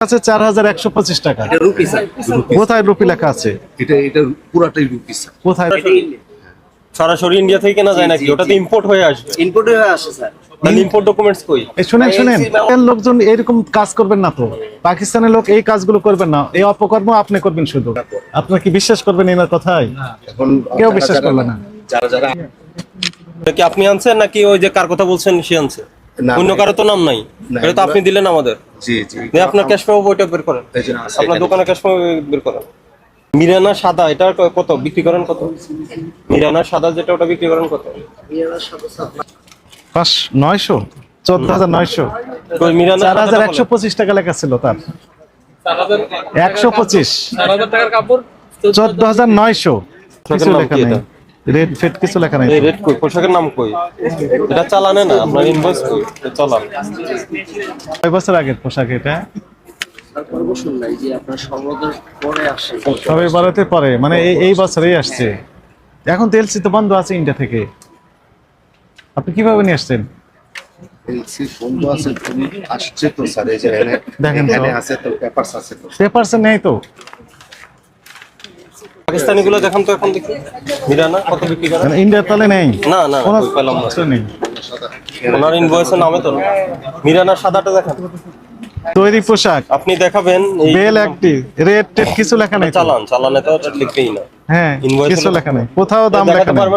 আছে 4125 টাকা। এটা রুপি স্যার। কোথায় রুপি লেখা আছে? এটা পুরাটাই রুপি স্যার। কোথায়? সরাসরি ইন্ডিয়া থেকে কেনা যায় নাকি? ওটা তো ইম্পোর্ট হয়ে আসবে। ইম্পোর্ট হয়ে আসে স্যার। তাহলে ইম্পোর্ট ডকুমেন্টস কই? এই শুনেন এর লোকজন এরকম কাজ করবেন না তো। পাকিস্তানের লোক এই কাজগুলো করবেন না, এই অপকর্ম আপনি করবেন শুধু। আপনার কি বিশ্বাস করবেন এনার কথায়? এখন কেউ বিশ্বাস করবে না। যারা এটা কি আপনি আনছেন নাকি ওই যে কার কথা বলছেন সে আনছে? না, অন্য কারো তো নাম নাই। না, এটা তো আপনি দিলেন আমাদের। জি জি। আপনার ক্যাশ পাবো বইটা বের করেন। এই যে আছে আপনার এখানে। দোকানে ক্যাশ পাবো বের করেন। মিরানা সাদা এটা কত বিক্রি করেন কত? মিরানা সাদা যেটা ওটা বিক্রি করেন কত? 900 14900 কই মিরানা 4125 টাকা লেখা ছিল তার। 125 4,000 টাকার কাপড় 14900 কিছু নাম লেখা কি নাই। এটা? রেড ফেট কিছু লেখা নাই। এই রেড কই? পোশাকের নাম কই? এটা চালানে না, আপনার ইনভয়েস কই? এটা চালান। 6 বছর আগের পোশাক এটা। প্রমোশন নাই যে আপনার সংগ্রহের পরে আসে। সবাই ভারতে পরে মানে এই বছরেই আসছে। এখন তো এলসি তো বন্ধ আছে ইন্ডিয়া থেকে। আপনি কিভাবে নিয়ে আসছেন? এলসি বন্ধ আছে, তুমি আসছে তো স্যার। এই যে দেখেন তো। এখানে আছে তো, পেপারস আছে তো। পেপারস নেই তো। পাকিস্তানি গুলো দেখান তো এখন দেখি। মিরানা কত বিক্রি করেন? মানে ইন্ডিয়ার তলে নেই। না না কোনো কই পেলাম না। কিছু নেই। ওনার ইনভয়েসের নামে তো না। মিরানা সাদাটা দেখান। তৈরি পোশাক, আপনি দেখাবেন এই বেল অ্যাক্টিভ, রেড টেড কিছু লেখা নাই তো। চালানে তো ওটা লিখবেই না। হ্যাঁ, Invoice কিছু হলো- লেখা নাই, কোথাও দাম দেখাতে লেখা নাই। পারবেন